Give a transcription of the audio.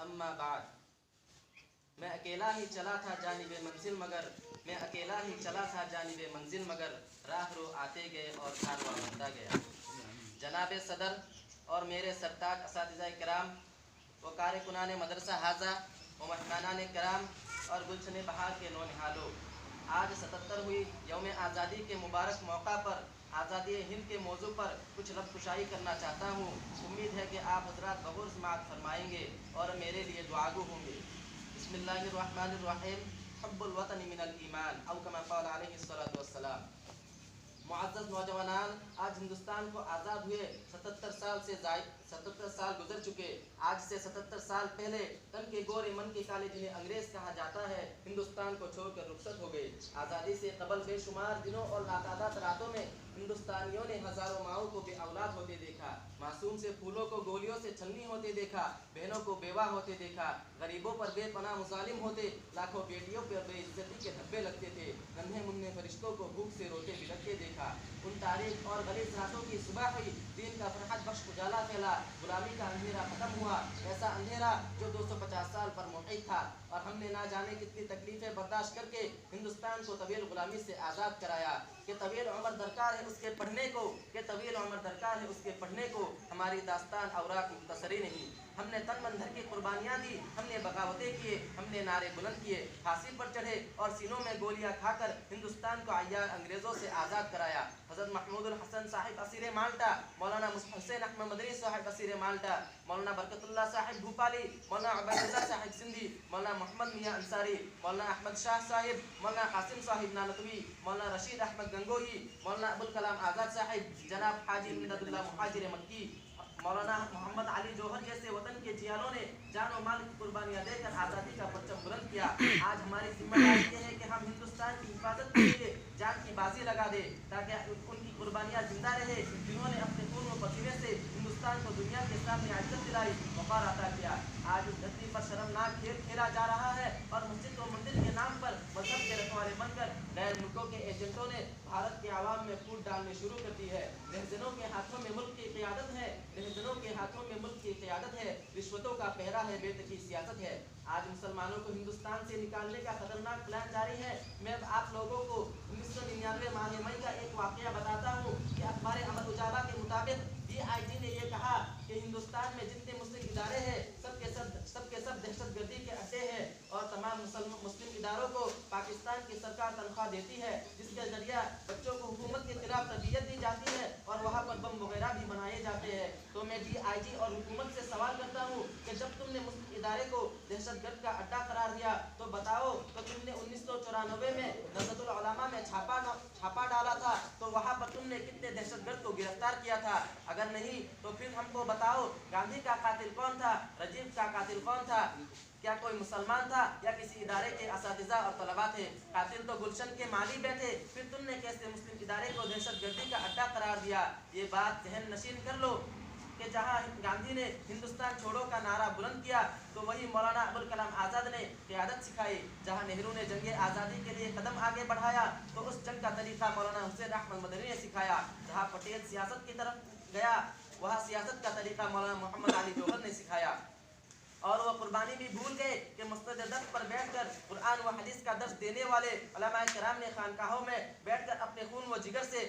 अम्मा बाद। मैं अकेला ही चला था जानिबे मंजिल मगर, मैं अकेला ही चला था जानिबे मंजिल मगर, राह रो आते गए और कारवां बनता गया। जनाब सदर और मेरे सरताज असातिज़ाए किराम, वकार कुनान मदरसा हाजा व मेहमानान किराम और गुलशन बहार के नौनिहालों, आज 77वीं यौम आज़ादी के मुबारक मौका पर आज़ादी हिंद के मौजू पर कुछ लफ्ज़ करना चाहता हूँ। उम्मीद है कि आप हज़रात गौर समाअत फरमाएंगे और मेरे लिए दुआगो होंगे। बिस्मिल्लाहिर्रहमानिर्रहीम। हुब्बुल वतन मिनल ईमान औ कमा क़ाल अलैहिस्सलातु वस्सलाम। मुअज़्ज़ज़ नौजवानान, आज हिंदुस्तान को आज़ाद हुए 77 साल गुजर चुके। आज से 77 साल पहले तन के गोरे मन के काले, जिन्हें अंग्रेज़ कहा जाता है, हिंदुस्तान को छोड़कर रुखसत हो गए। आज़ादी से कबल बेशुमार दिनों और लातादाद रातों में हिंदुस्तानियों ने हज़ारों माओं को बे औलाद होते देखा, मासूम से फूलों को गोलियों से छलनी होते देखा, बहनों को बेवा होते देखा, गरीबों पर बेपनाह मुज़ालिम होते, लाखों बेटियों पर बेइज्जती के धब्बे लगते थे, नन्हे मुन्ने फरिश्तों को भूख से रोते बिलखते देखा। उन तारीख और गलीज़ रातों की सुबह हुई, दीन का फरहत बख्श उजाला फैला, गुलामी का अंधेरा खत्म हुआ, ऐसा अंधेरा जो 250 साल पर मुक़य्यद था, और हमने ना जाने कितनी तकलीफ़ें बर्दाश्त करके हिंदुस्तान को तवील गुलामी से आज़ाद कराया। कि तवील उम्र दरकार है उसके पढ़ने को, कि तवील उम्र दरकार है उसके पढ़ने को, हमारी दास्तान औराक मुख्तसरी नहीं। हमने तन मन धन की कुर्बानियाँ दी, हमने बगावतें किए, हमने नारे बुलंद किए, फांसी पर चढ़े और सीनों में गोलियां खाकर हिंदुस्तान को अय्यार अंग्रेज़ों से आज़ाद कराया। हज़रत महमूदुल हसन साहिब असीर माल्टा, मौलाना हुसैन अहमद मदनी साहिब असीर माल्टा, मौलाना बरकतुल्लाह साहिब भूपाली, मौलाना अबैदुल्लाह साहिब सिंधी, मौलाना मोहम्मद मियाँ अंसारी, मौलाना अहमद शाह साहिब, मौलाना कासिम साहिब नानकवी, मौलाना रशीद अहमद गंगोही, मौलाना अबुल कलाम आज़ाद साहिब, जनाब हाजी मिन्नतुल्लाह मुहाजिर मक्की, मौलाना मोहम्मद अली जौहर जैसे वतन के जियालों ने जान और माल की कुर्बानियाँ देकर आज़ादी का परचम बुलंद किया। आज हमारी जिम्मेदारी ये है कि हम हिंदुस्तान की हिफाजत के लिए जान की बाजी लगा दे, ताकि उनकी कुर्बानियाँ जिंदा रहे, जिन्होंने अपने खून व पसीने से हिंदुस्तान को दुनिया के सामने इज्जत दिलाई, वक़ार अता किया। आज उस धरती पर शर्मनाक खेल खेला जा रहा है और मस्जिद व मंदिर के नाम पर मजहब के रखवाले बनकर गैर मुल्कों के एजेंटों ने भारत के आवाम में फूट डालनी शुरू कर दी है। रहजनों के हाथों में मुल्क की क़ियादत है, रहजनों के हाथों में मुल्क की क़ियादत है, रिश्वतों का पहरा है, बेतकी सियासत है। आज मुसलमानों को हिंदुस्तान से निकालने का खतरनाक प्लान जारी है। मैं आप लोगों को 1999 माह मई का एक वाक़या बताता हूँ कि अखबार अमर उजाला के मुताबिक DIG ने यह कहा कि हिंदुस्तान में जितने मुस्लिम इदारे हैं सबके सब दहशतगर्दी के अड्डे हैं, और तमाम मुस्लिम इदारों को पाकिस्तान की सरकार तनख्वाह देती है, जिसके जरिए बच्चों को हुकूमत के खिलाफ तरबियत दी जाती है और वहाँ पर बम वगैरह भी बनाए जाते हैं। तो मैं DIG और हुकूमत से सवाल करता हूँ कि जब तुमने मुस्लिम इदारे को दहशतगर्द का अड्डा करार दिया तो बताओ, तो तुमने 1994 में नज़रतुल उलमा में छापा डाला था, तो वहाँ पर तुमने कितने दहशतगर्द को गिरफ्तार किया था? अगर नहीं तो फिर हमको बताओ, गांधी का कातिल कौन था, रजीव का कातिल कौन था? क्या कोई मुसलमान था या किसी इदारे के असातिज़ा और तलबा थे? कातिल तो गुलशन के माली बैठे, फिर तुमने कैसे मुस्लिम इदारे को दहशतगर्दी का अड्डा करार दिया? ये बात जहन नशीन कर लो कि जहाँ गांधी ने हिंदुस्तान छोड़ो का नारा बुलंद किया, तो वही मौलाना अबुल कलाम आज़ाद ने क़ियादत सिखाई। जहाँ नेहरू ने जंग आज़ादी के लिए कदम आगे बढ़ाया, तो उस जंग का तरीक़ा मौलाना हुसैन अहमद मदनी ने सिखाया। जहाँ पटेल सियासत की तरफ गया, वहाँ सियासत का तरीक़ा मौलाना मोहम्मद अली जौहर ने सिखाया। और वह कुर्बानी भी भूल गए कि मस्जिद दर्स पर बैठकर कुरान व हदीस का दर्स देने वाले उलमाए किराम ने खानकाहों में बैठकर अपने खून व जिगर से